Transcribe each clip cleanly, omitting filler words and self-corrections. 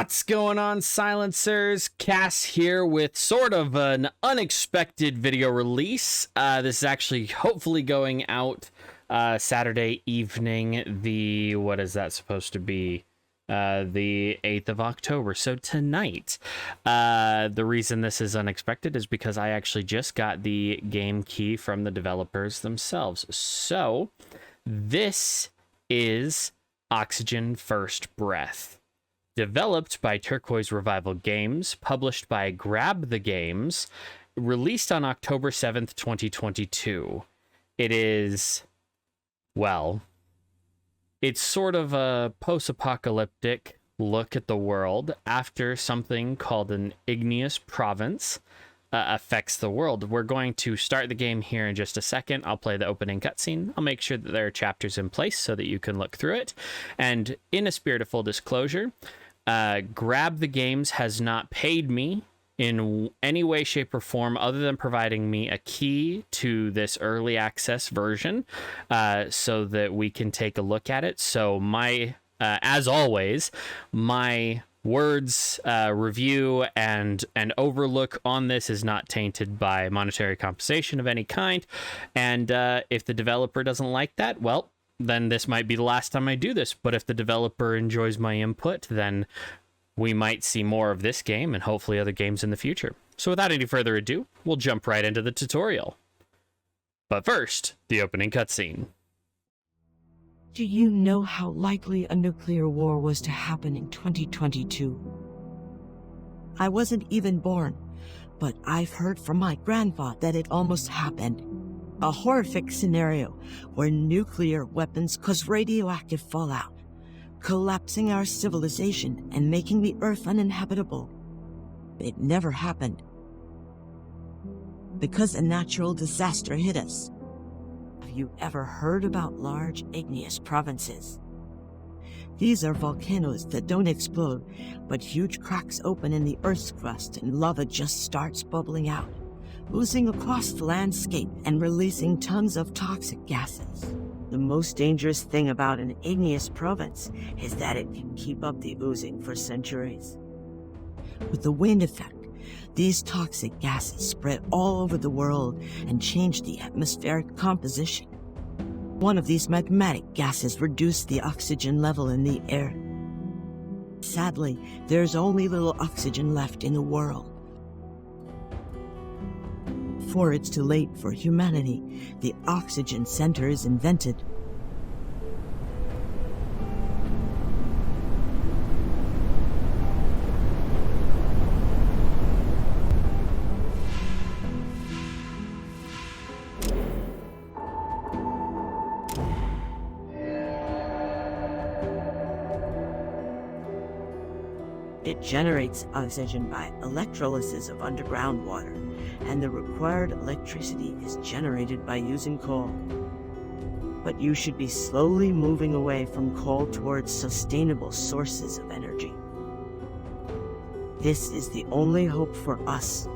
What's going on, silencers? Cass here with sort of an unexpected video release. This is actually hopefully going out Saturday evening, what is that supposed to be? The 8th of October. So tonight, the reason this is unexpected is because I actually just got the game key from the developers themselves. So this is Oxygen First Breath. Developed by Turquoise Revival Games, published by Grab the Games, released on October 7th, 2022. It is, well, it's sort of a post-apocalyptic look at the world after something called an Igneous Province affects the world. We're going to start the game here in just a second. I'll play the opening cutscene. I'll make sure that there are chapters in place so that you can look through it. And in a spirit of full disclosure, Grab the Games has not paid me in any way, shape, or form other than providing me a key to this early access version so that we can take a look at it. So my, as always, my words, review, and an overlook on this is not tainted by monetary compensation of any kind. And if the developer doesn't like that, well, then this might be the last time I do this. But if the developer enjoys my input, then we might see more of this game and hopefully other games in the future. So without any further ado, we'll jump right into the tutorial. But first, the opening cutscene. Do you know how likely a nuclear war was to happen in 2022? I wasn't even born, but I've heard from my grandpa that it almost happened. A horrific scenario where nuclear weapons cause radioactive fallout, collapsing our civilization and making the Earth uninhabitable. It never happened. Because a natural disaster hit us. Have you ever heard about large igneous provinces? These are volcanoes that don't explode, but huge cracks open in the Earth's crust and lava just starts bubbling out, oozing across the landscape and releasing tons of toxic gases. The most dangerous thing about an igneous province is that it can keep up the oozing for centuries. With the wind effect, these toxic gases spread all over the world and change the atmospheric composition. One of these magmatic gases reduced the oxygen level in the air. Sadly, there's only little oxygen left in the world. Before it's too late for humanity, the Oxygen Center is invented. It generates oxygen by electrolysis of underground water, and the required electricity is generated by using coal. But you should be slowly moving away from coal towards sustainable sources of energy. This is the only hope for us.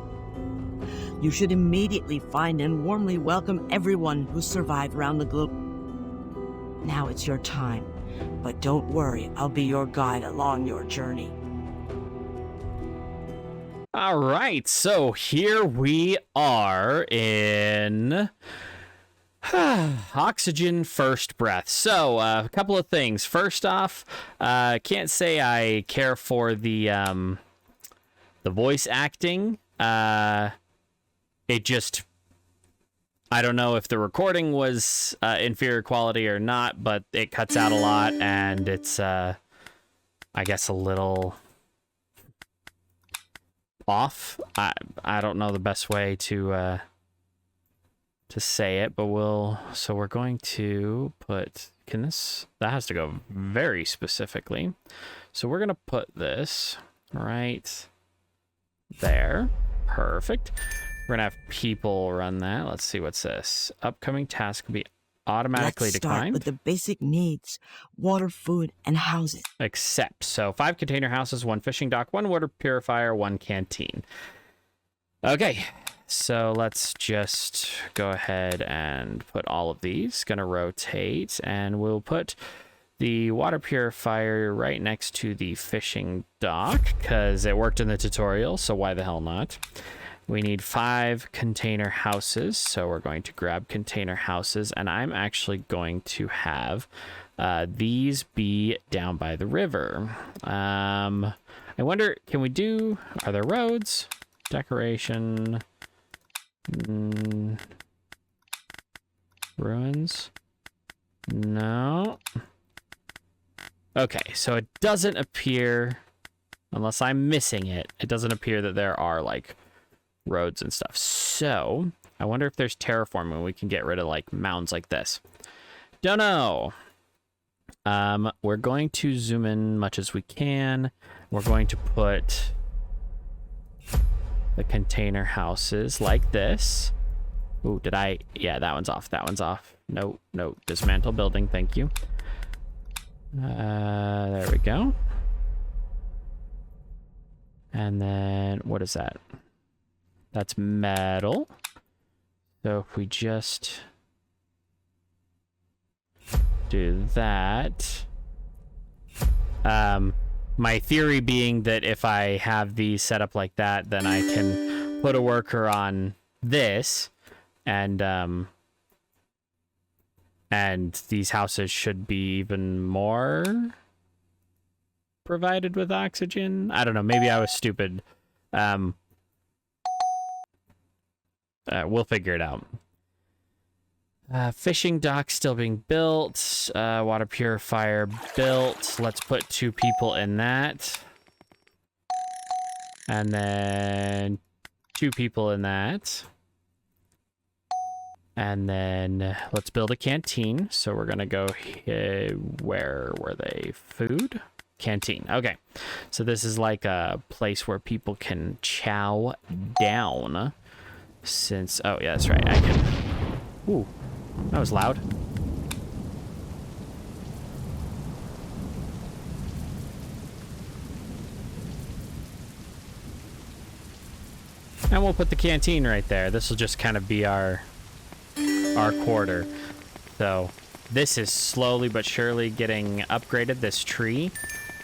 You should immediately find and warmly welcome everyone who survived around the globe. Now it's your time, but don't worry, I'll be your guide along your journey. All right, so here we are in Oxygen First Breath. So a couple of things. First off, can't say I care for the voice acting. It just, I don't know if the recording was inferior quality or not, but it cuts out a lot, and it's I guess a little off. I don't know the best way to say it, but we're going to put, that has to go very specifically. So we're going to put this right there. Perfect. We're going to have people run that. Let's see, what's this? Upcoming task will be automatically declined. Let's start with the basic needs: water, food, and housing. Except, so 5 container houses, 1 fishing dock, 1 water purifier, 1 canteen. Okay, so let's just go ahead and put all of these. Gonna rotate, and we'll put the water purifier right next to the fishing dock, because it worked in the tutorial, so why the hell not? We need 5 container houses, so we're going to grab container houses, and I'm actually going to have these be down by the river. I wonder, can we do, are there roads? Decoration. Ruins? No. Okay, so it doesn't appear, unless I'm missing it, it doesn't appear that there are, like, roads and stuff. So, I wonder if there's terraforming we can get rid of, like, mounds like this. Don't know. We're going to zoom in much as we can. We're going to put the container houses like this. Ooh, did I? Yeah, that one's off. That one's off. No, no. Dismantle building. Thank you. There we go. And then, what is that? That's metal. So if we just do that. My theory being that if I have these set up like that, then I can put a worker on this, and these houses should be even more provided with oxygen. I don't know. Maybe I was stupid. We'll figure it out. Fishing dock still being built. Water purifier built. Let's put 2 people in that. And then 2 people in that. And then let's build a canteen. So we're going to go here. Where were they? Food? Canteen. Okay. So this is like a place where people can chow down. Since, oh yeah, that's right. I can, ooh, that was loud. And we'll put the canteen right there. This will just kind of be our quarter. So this is slowly but surely getting upgraded, this tree.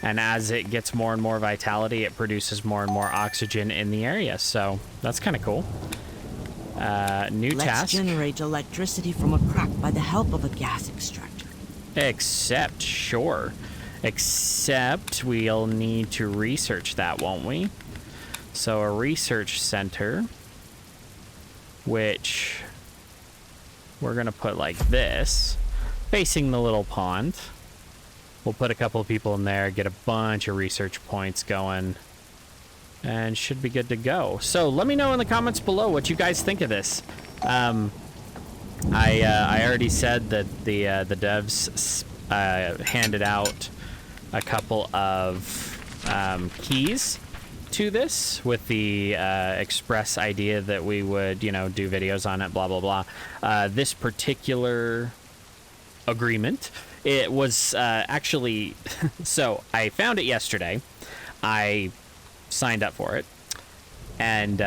And as it gets more and more vitality, it produces more and more oxygen in the area. So that's kind of cool. New Let's task. generate electricity from a crack by the help of a gas extractor. Except, sure. Except we'll need to research that, won't we? So a research center, which we're going to put like this, facing the little pond. We'll put a couple of people in there, get a bunch of research points going, and should be good to go. So let me know in the comments below what you guys think of this. I already said that the devs handed out a couple of keys to this with the express idea that we would, you know, do videos on it, blah, blah, blah. This particular agreement, it was actually, so I found it yesterday. I signed up for it, and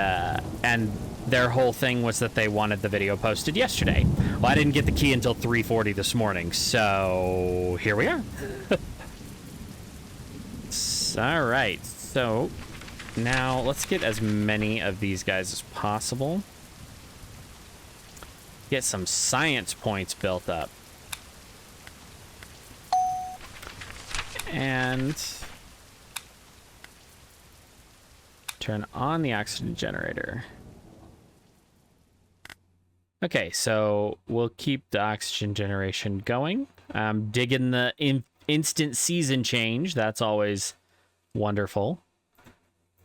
their whole thing was that they wanted the video posted yesterday. Well, I didn't get the key until 3:40 this morning, so here we are. All right, so now let's get as many of these guys as possible. Get some science points built up. And turn on the oxygen generator. Okay, so we'll keep the oxygen generation going. Digging the instant season change. That's always wonderful.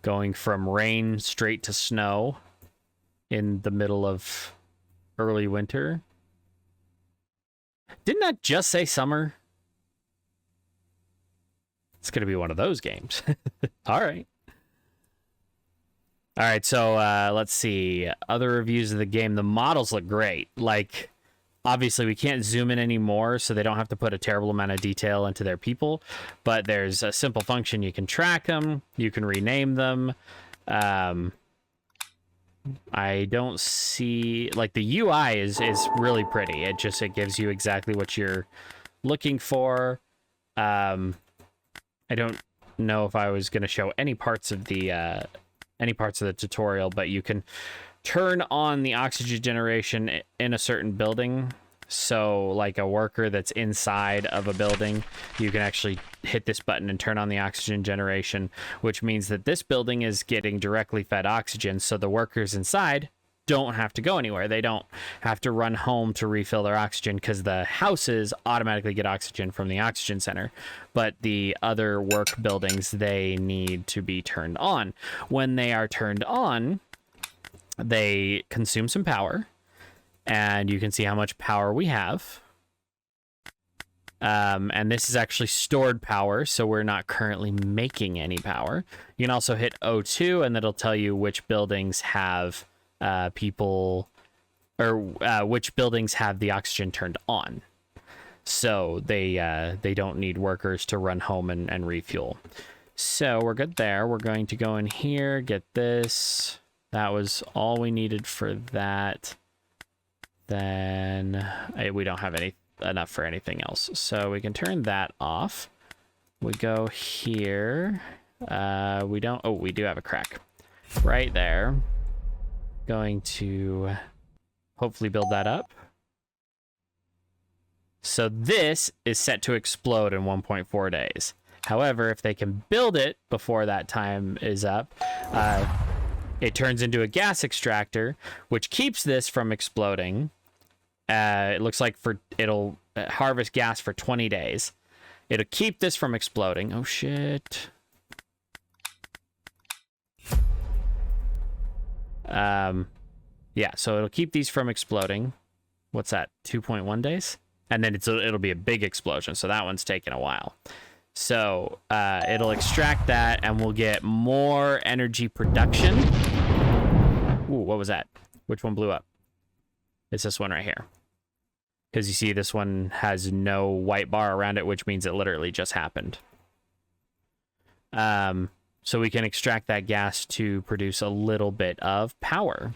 Going from rain straight to snow in the middle of early winter. Didn't that just say summer? It's going to be one of those games. All right. All right, so let's see. Other reviews of the game. The models look great. Like, obviously, we can't zoom in anymore, so they don't have to put a terrible amount of detail into their people. But there's a simple function. You can track them. You can rename them. I don't see... Like, the UI is really pretty. It gives you exactly what you're looking for. I don't know if I was going to show any parts of the tutorial, but you can turn on the oxygen generation in a certain building. So like a worker that's inside of a building, you can actually hit this button and turn on the oxygen generation, which means that this building is getting directly fed oxygen. So the workers inside don't have to go anywhere. They don't have to run home to refill their oxygen because the houses automatically get oxygen from the oxygen center. But the other work buildings, they need to be turned on. When they are turned on, they consume some power. And you can see how much power we have. And this is actually stored power, so we're not currently making any power. You can also hit O2, and that'll tell you which buildings have which buildings have the oxygen turned on. So they don't need workers to run home and refuel. So we're good there. We're going to go in here, get this. That was all we needed for that. Then we don't have enough for anything else, so we can turn that off. We go here. We don't. Oh, we do have a crack right there. Going to hopefully build that up. So this is set to explode in 1.4 days. However, if they can build it before that time is up, it turns into a gas extractor, which keeps this from exploding. It looks like it'll harvest gas for 20 days. It'll keep this from exploding. Oh, shit. Yeah, so it'll keep these from exploding. What's that? 2.1 days? And then it'll be a big explosion, so that one's taking a while. So it'll extract that, and we'll get more energy production. Ooh, what was that? Which one blew up? It's this one right here. Because you see this one has no white bar around it, which means it literally just happened. So we can extract that gas to produce a little bit of power.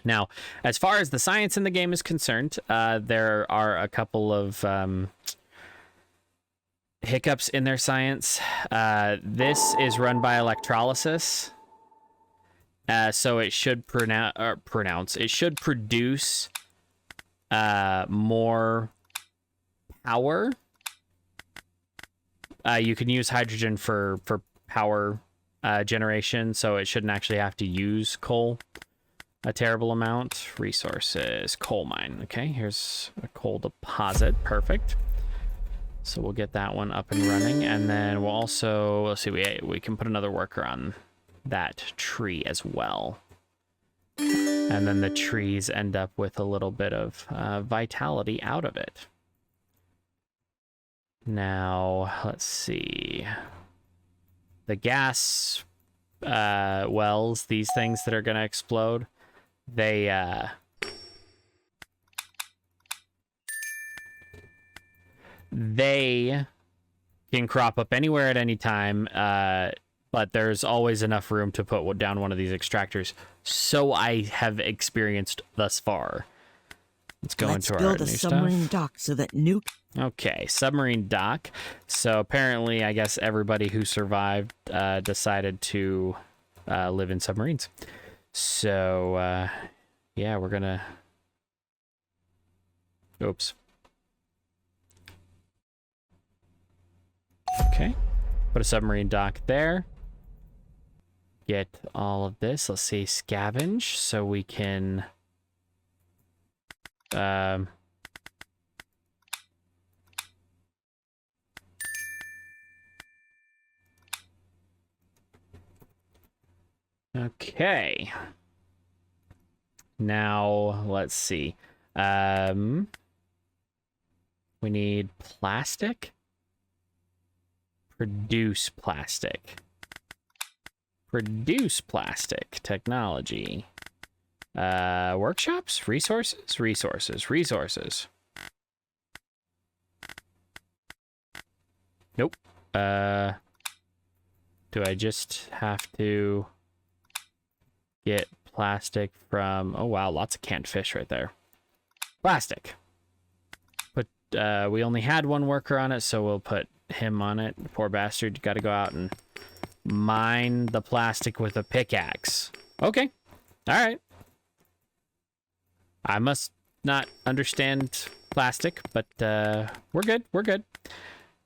Now, as far as the science in the game is concerned, there are a couple of hiccups in their science. This is run by electrolysis. So it should it should produce more power. You can use hydrogen for power generation, so it shouldn't actually have to use coal a terrible amount. Resources, coal mine. Okay, here's a coal deposit. Perfect. So we'll get that one up and running, and then we'll also, let's see, we can put another worker on that tree as well. And then the trees end up with a little bit of vitality out of it. Now, let's see. The gas wells, these things that are going to explode, they can crop up anywhere at any time, but there's always enough room to put down one of these extractors. So I have experienced thus far. Let's go into our new stuff. Let's build a submarine dock so that Okay, submarine dock. So apparently, I guess everybody who survived decided to live in submarines. So, yeah, we're gonna... Oops. Okay, put a submarine dock there. Get all of this. Let's see, scavenge, so we can... Okay. Now, let's see. We need plastic. Produce plastic. Produce plastic. Technology. Workshops? Resources? Resources. Nope. Do I just have to get plastic from... Oh, wow, lots of canned fish right there. Plastic. But we only had one worker on it, so we'll put him on it. Poor bastard. You got to go out and mine the plastic with a pickaxe. Okay. All right. I must not understand plastic, but we're good. We're good.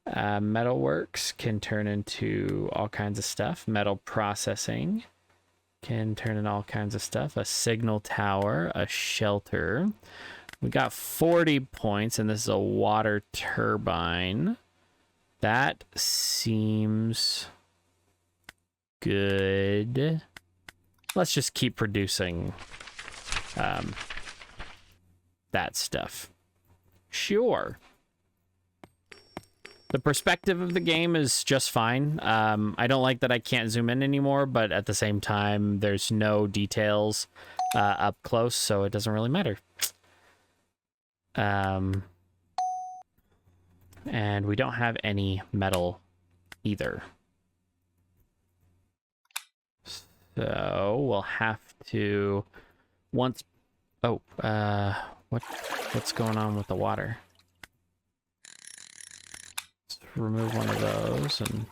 Metalworks can turn into all kinds of stuff. Metal processing can turn into all kinds of stuff. A signal tower, a shelter. We got 40 points, and this is a water turbine. That seems good. Let's just keep producing that stuff. Sure. The perspective of the game is just fine. I don't like that I can't zoom in anymore, but at the same time, there's no details up close, so it doesn't really matter. And we don't have any metal either. So we'll have to once. Oh, what's going on with the water? Let's remove one of those and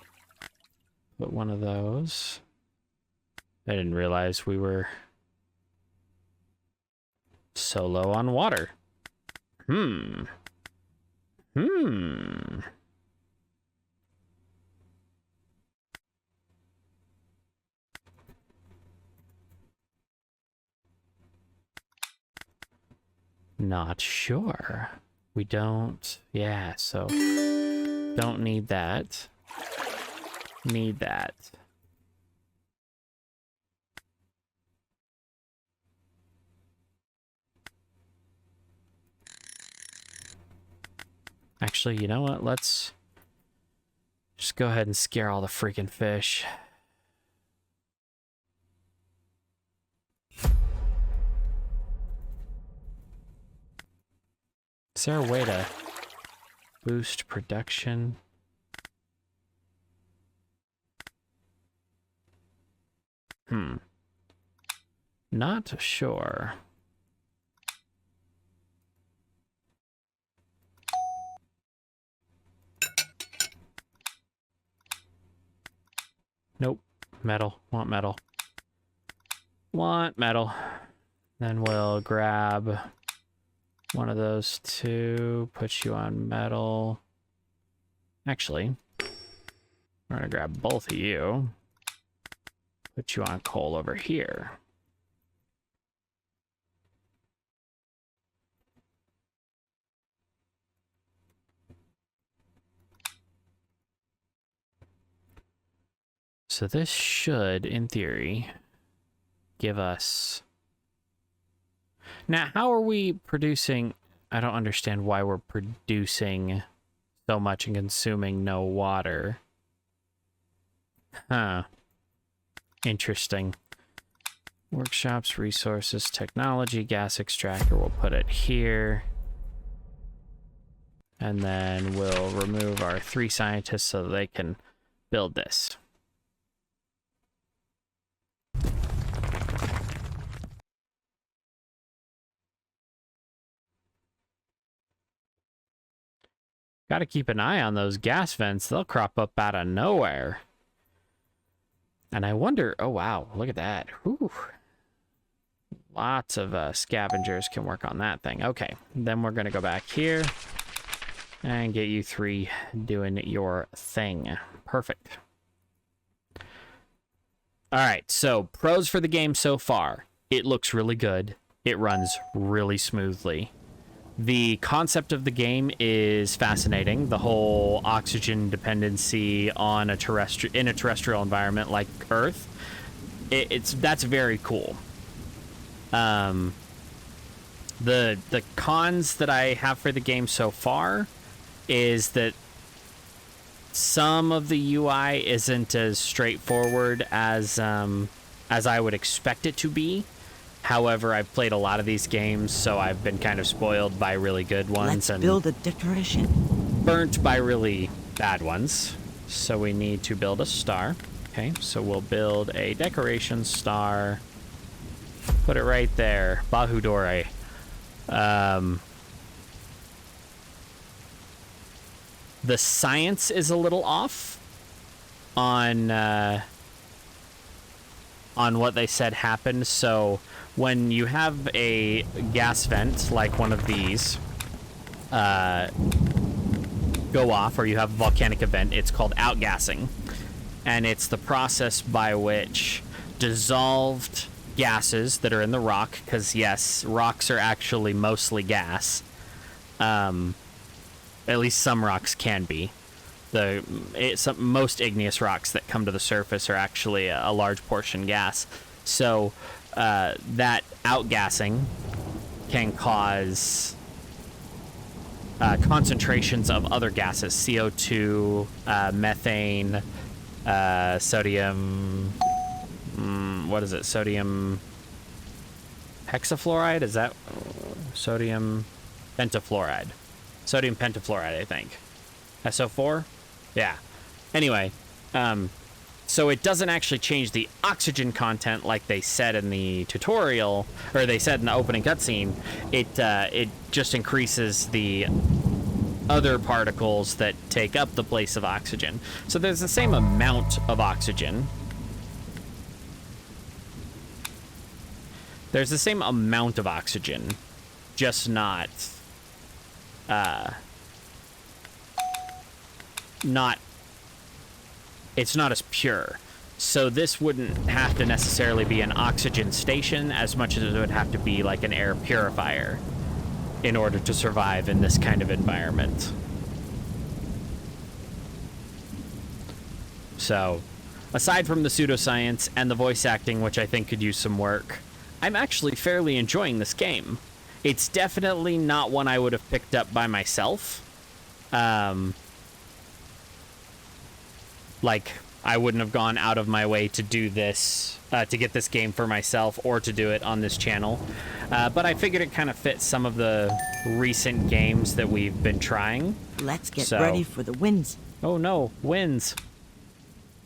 put one of those. I didn't realize we were so low on water. Not sure. We don't. Yeah, so don't need that. Need that. Actually, you know what? Let's just go ahead and scare all the freaking fish. Is there a way to boost production? Not sure. Nope. Metal. Want metal. Want metal. Then we'll grab one of those two. Put you on metal. Actually, we're gonna grab both of you. Put you on coal over here. So this should, in theory, give us... Now, how are we producing... I don't understand why we're producing so much and consuming no water. Huh. Interesting. Workshops, resources, technology, gas extractor. We'll put it here. And then we'll remove our 3 scientists so they can build this. Got to keep an eye on those gas vents. They'll crop up out of nowhere. And I wonder... Oh, wow. Look at that. Whew. Lots of scavengers can work on that thing. Okay. Then we're going to go back here and get you 3 doing your thing. Perfect. All right. So, pros for the game so far. It looks really good. It runs really smoothly. The concept of the game is fascinating. The whole oxygen dependency on a terrestrial environment like Earth. That's very cool. The cons that I have for the game so far is that some of the UI isn't as straightforward as I would expect it to be. However, I've played a lot of these games, so I've been kind of spoiled by really good ones. Let's build a decoration. Burnt by really bad ones. So we need to build a star. Okay, so we'll build a decoration star. Put it right there. Bahudore. the science is a little off on what they said happened. So when you have a gas vent like one of these go off, or you have a volcanic event, it's called outgassing, and it's the process by which dissolved gases that are in the rock, because yes, rocks are actually mostly gas, at least some rocks can be. Most igneous rocks that come to the surface are actually a large portion gas. So that outgassing can cause concentrations of other gases, CO2, methane, sodium, what is it? Sodium hexafluoride? Is that sodium pentafluoride? Sodium pentafluoride, I think. SO4? Yeah. Anyway, so it doesn't actually change the oxygen content like they said in the tutorial, or they said in the opening cutscene. It just increases the other particles that take up the place of oxygen. So there's the same amount of oxygen. There's the same amount of oxygen, just not it's not as pure. So this wouldn't have to necessarily be an oxygen station as much as it would have to be like an air purifier in order to survive in this kind of environment. So, aside from the pseudoscience and the voice acting, which I think could use some work, I'm actually fairly enjoying this game. It's definitely not one I would have picked up by myself. Like, I wouldn't have gone out of my way to do this, to get this game for myself, or to do it on this channel. But I figured it kind of fits some of the recent games that we've been trying. Let's get ready for the winds. Oh no, winds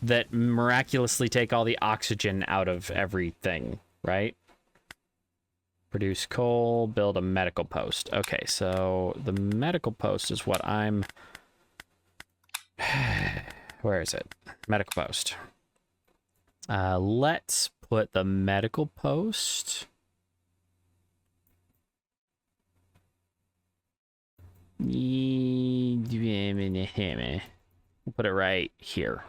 that miraculously take all the oxygen out of everything, right? Produce coal, build a medical post. Okay, so the medical post is what I'm... Where is it? Medical post. Let's put the medical post... We'll put it right here.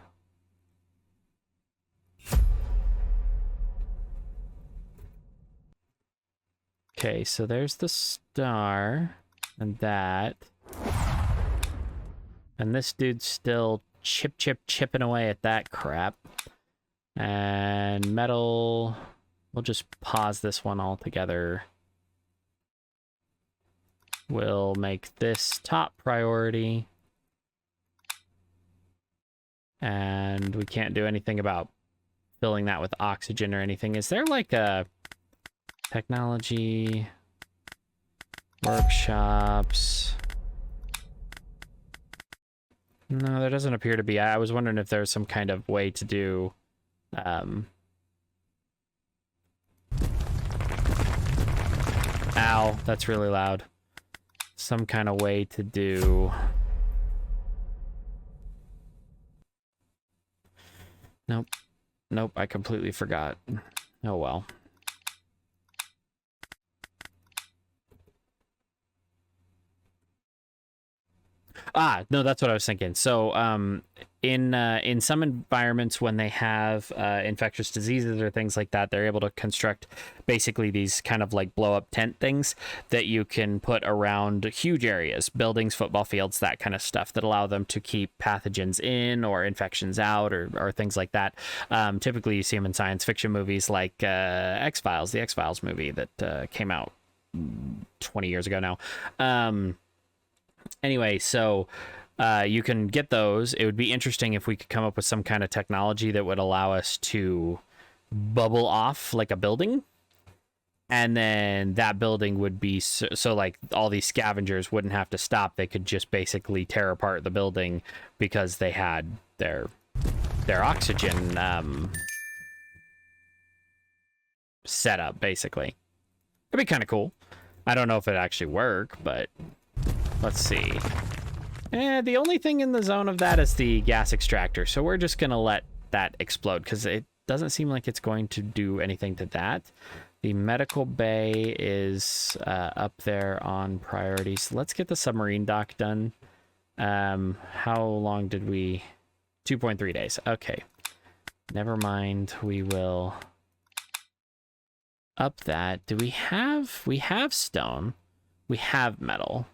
Okay, so there's the star, and that. And this dude's still chipping away at that crap. And metal, we'll just pause this one altogether. We'll make this top priority. And we can't do anything about filling that with oxygen or anything. Is there like a technology workshops? No, there doesn't appear to be. I was wondering if there's some kind of way to do ow, that's really loud. Some kind of way to do... Nope. Nope, I completely forgot. Oh well. Ah, no, that's what I was thinking. So, in some environments, when they have infectious diseases or things like that, they're able to construct basically these kind of like blow up tent things that you can put around huge areas, buildings, football fields, that kind of stuff, that allow them to keep pathogens in or infections out, or things like that. Typically, you see them in science fiction movies like X-Files, the X-Files movie that came out 20 years ago now. Anyway, so you can get those. It would be interesting if we could come up with some kind of technology that would allow us to bubble off like a building, and then that building would be so like all these scavengers wouldn't have to stop. They could just basically tear apart the building because they had their oxygen set up, basically. It'd be kind of cool. I don't know if it'd actually work, but let's see. The only thing in the zone of that is the gas extractor, so we're just going to let that explode because it doesn't seem like it's going to do anything to that. The medical bay is up there on priorities. Let's get the submarine dock done. How long did we... 2.3 days. Okay. Never mind. We will up that. Do we have... We have stone. We have metal.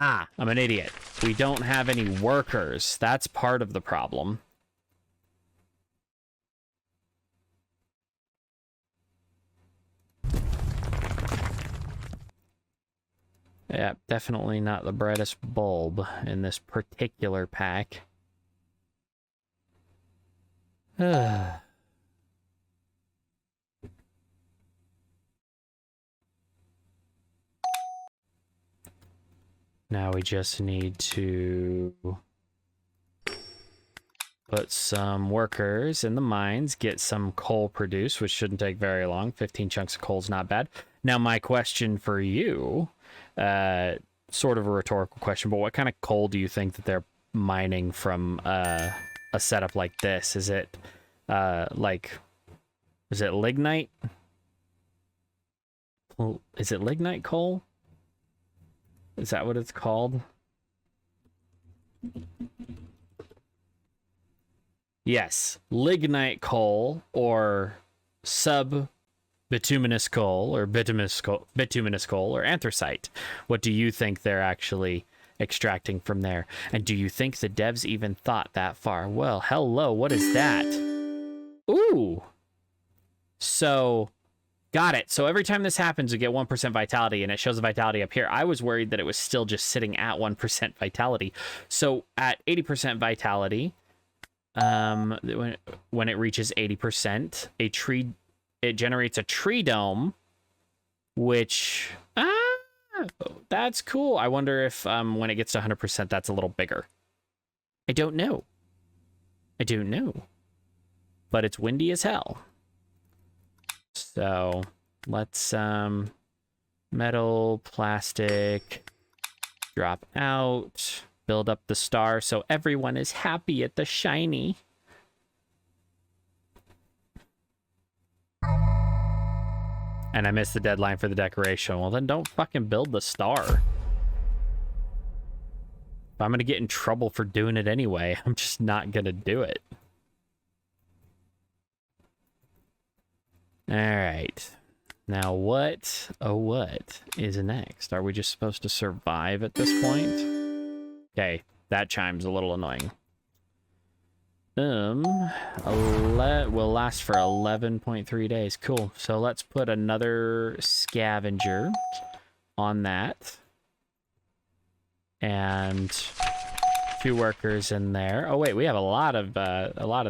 Ah, I'm an idiot. We don't have any workers. That's part of the problem. Yeah, definitely not the brightest bulb in this particular pack. Now we just need to put some workers in the mines, get some coal produced, which shouldn't take very long. 15 chunks of coal is not bad. Now, my question for you, sort of a rhetorical question, but what kind of coal do you think that they're mining from a setup like this? Is it is it lignite? Is it lignite coal? Is that what it's called? Yes, lignite coal or bituminous coal or bituminous coal or anthracite. What do you think they're actually extracting from there? And do you think the devs even thought that far? Well, hello, what is that? Ooh. So, got it. So every time this happens, we get 1% vitality, and it shows the vitality up here. I was worried that it was still just sitting at 1% vitality. So at 80% vitality, when it reaches 80%, it generates a tree dome, which, that's cool. I wonder if when it gets to 100%, that's a little bigger. I don't know. But it's windy as hell. So let's metal, plastic, drop out, build up the star so everyone is happy at the shiny. And I missed the deadline for the decoration. Well, then don't fucking build the star. If I'm gonna get in trouble for doing it anyway, I'm just not gonna do it. All right. Now what, oh what, is next? Are we just supposed to survive at this point? Okay, that chime's a little annoying. Will last for 11.3 days. Cool. So let's put another scavenger on that. And 2 workers in there. Oh wait, we have a lot of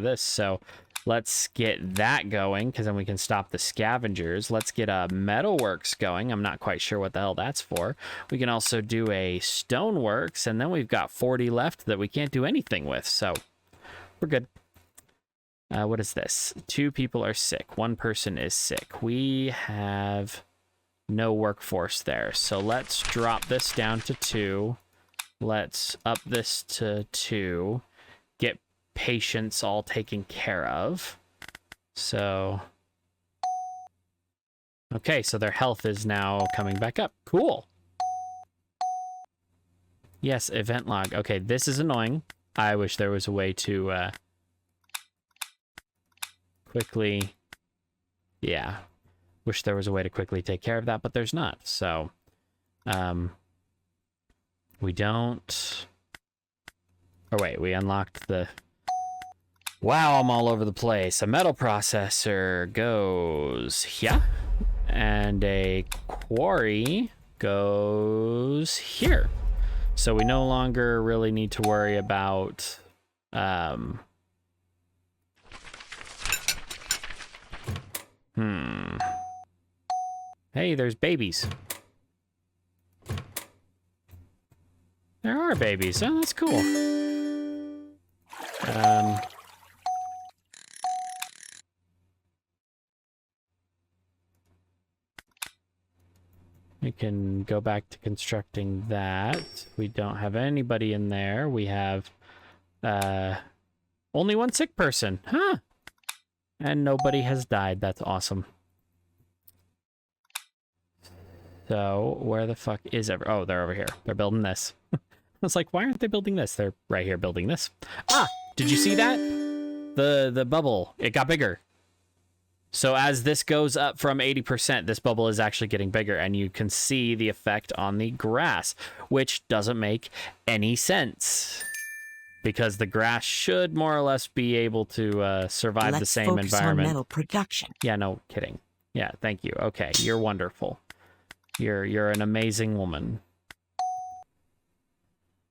this, so let's get that going, because then we can stop the scavengers. Let's get a metalworks going. I'm not quite sure what the hell that's for. We can also do a stoneworks, and then we've got 40 left that we can't do anything with, so we're good. What is this? 2 people are sick. 1 person is sick. We have no workforce there, so let's drop this down to 2. Let's up this to 2. Get patients all taken care of. So, okay, so their health is now coming back up. Cool. Yes, event log. Okay, this is annoying. I wish there was a way to quickly, yeah, wish there was a way to quickly take care of that, but there's not. So, we don't, or wait, we unlocked the, wow, I'm all over the place. A metal processor goes here, and a quarry goes here. So we no longer really need to worry about, Hey, there's babies. There are babies. Oh, that's cool. We can go back to constructing that. We don't have anybody in there. We have only one sick person. Huh. And nobody has died. That's awesome. So, where the fuck is oh, they're over here. They're building this. I was like, why aren't they building this? They're right here building this. Ah! Did you see that? The bubble. It got bigger. So as this goes up from 80%, this bubble is actually getting bigger, and you can see the effect on the grass, which doesn't make any sense. Because the grass should more or less be able to survive the same environment. Let's focus on metal production. Yeah, no kidding. Yeah, thank you. Okay, you're wonderful. You're an amazing woman.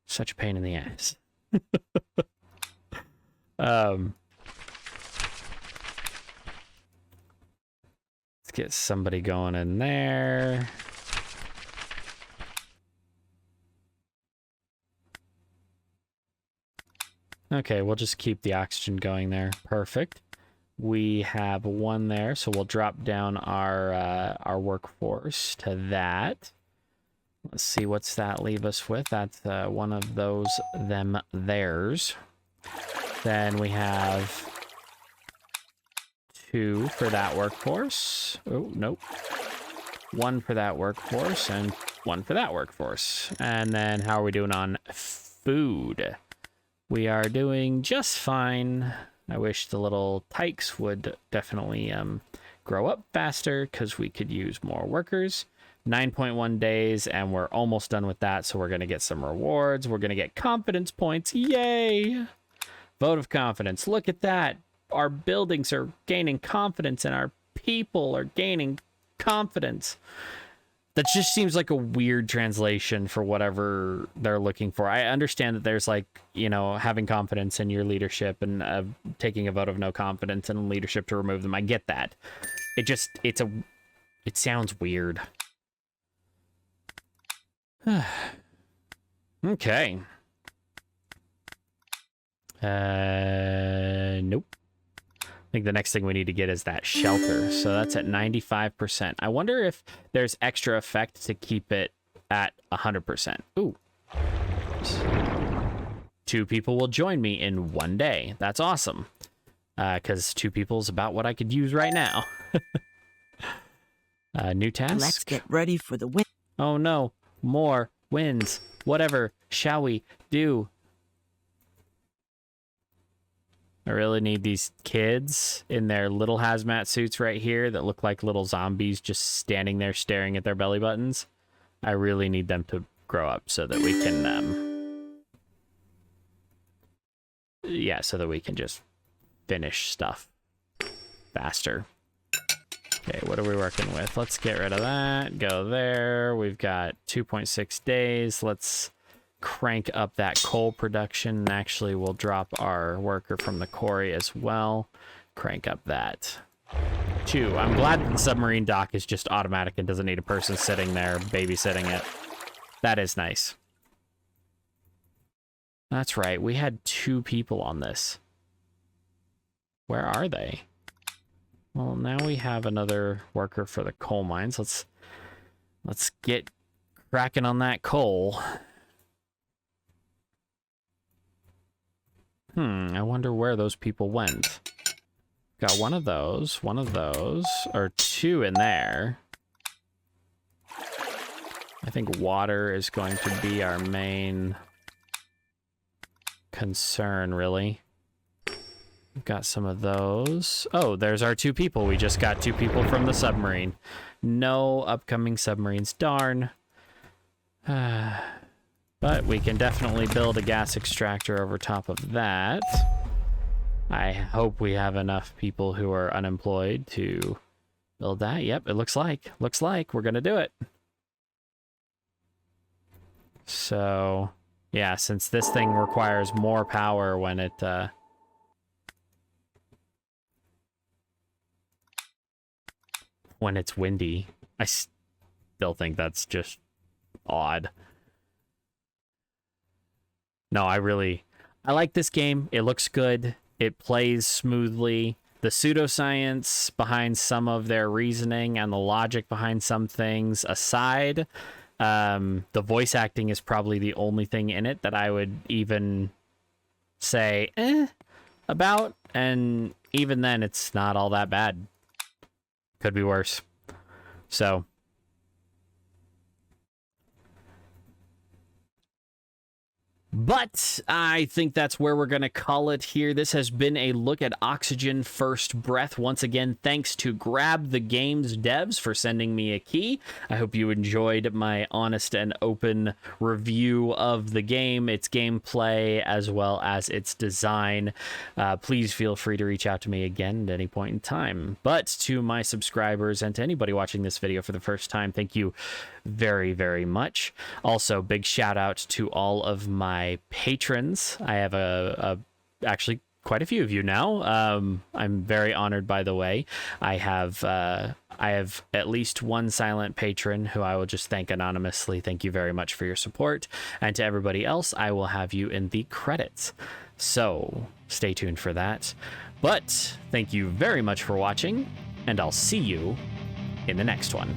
Such a pain in the ass. Let's get somebody going in there. Okay, we'll just keep the oxygen going there. Perfect. We have one there, so we'll drop down our workforce to that. Let's see, what's that leave us with? That's one of those theirs. Then we have 2 for that workforce. Oh, nope. 1 for that workforce and 1 for that workforce. And then how are we doing on food? We are doing just fine. I wish the little tykes would definitely grow up faster because we could use more workers. 9.1 days, and we're almost done with that, so we're going to get some rewards. We're going to get confidence points. Yay! Vote of confidence. Look at that. Our buildings are gaining confidence, and our people are gaining confidence. That just seems like a weird translation for whatever they're looking for. I understand that there's like, you know, having confidence in your leadership and taking a vote of no confidence in leadership to remove them. I get that. It sounds weird. Okay. Nope. I think the next thing we need to get is that shelter. So that's at 95%. I wonder if there's extra effect to keep it at 100%. Ooh. 2 people will join me in 1 day. That's awesome. Because 2 people is about what I could use right now. New task. Let's get ready for the win. Oh no. More wins. Whatever shall we do? I really need these kids in their little hazmat suits right here that look like little zombies just standing there staring at their belly buttons. I really need them to grow up so that we can, yeah, so that we can just finish stuff faster. Okay, what are we working with? Let's get rid of that. Go there. We've got 2.6 days. Let's crank up that coal production, and actually we'll drop our worker from the quarry as well. Crank up that 2. I'm glad that the submarine dock is just automatic and doesn't need a person sitting there babysitting it. That is nice. That's right, we had 2 people on this. Where are they? Well, now we have another worker for the coal mines. Let's get cracking on that coal. I wonder where those people went. Got one of those, or 2 in there. I think water is going to be our main concern, really. We've got some of those. Oh, there's our 2 people. We just got 2 people from the submarine. No upcoming submarines. Darn. But we can definitely build a gas extractor over top of that. I hope we have enough people who are unemployed to build that. Yep, it looks like. Looks like we're going to do it. So, yeah, since this thing requires more power when it... when it's windy. I still think that's just odd. No, I like this game. It looks good. It plays smoothly. the pseudoscience behind some of their reasoning and the logic behind some things aside, the voice acting is probably the only thing in it that I would even say about, and even then it's not all that bad. Could be worse. So but I think that's where we're going to call it here. This has been a look at Oxygen First Breath. Once again, thanks to Grab the Games devs for sending me a key. I hope you enjoyed my honest and open review of the game, its gameplay, as well as its design. Please feel free to reach out to me again at any point in time. But to my subscribers and to anybody watching this video for the first time, thank you very, very much. Also, big shout out to all of my patrons. I have actually quite a few of you now. I'm very honored, by the way. I have at least one silent patron who I will just thank anonymously. Thank you very much for your support. And to everybody else, I will have you in the credits. So stay tuned for that. But thank you very much for watching, and I'll see you in the next one.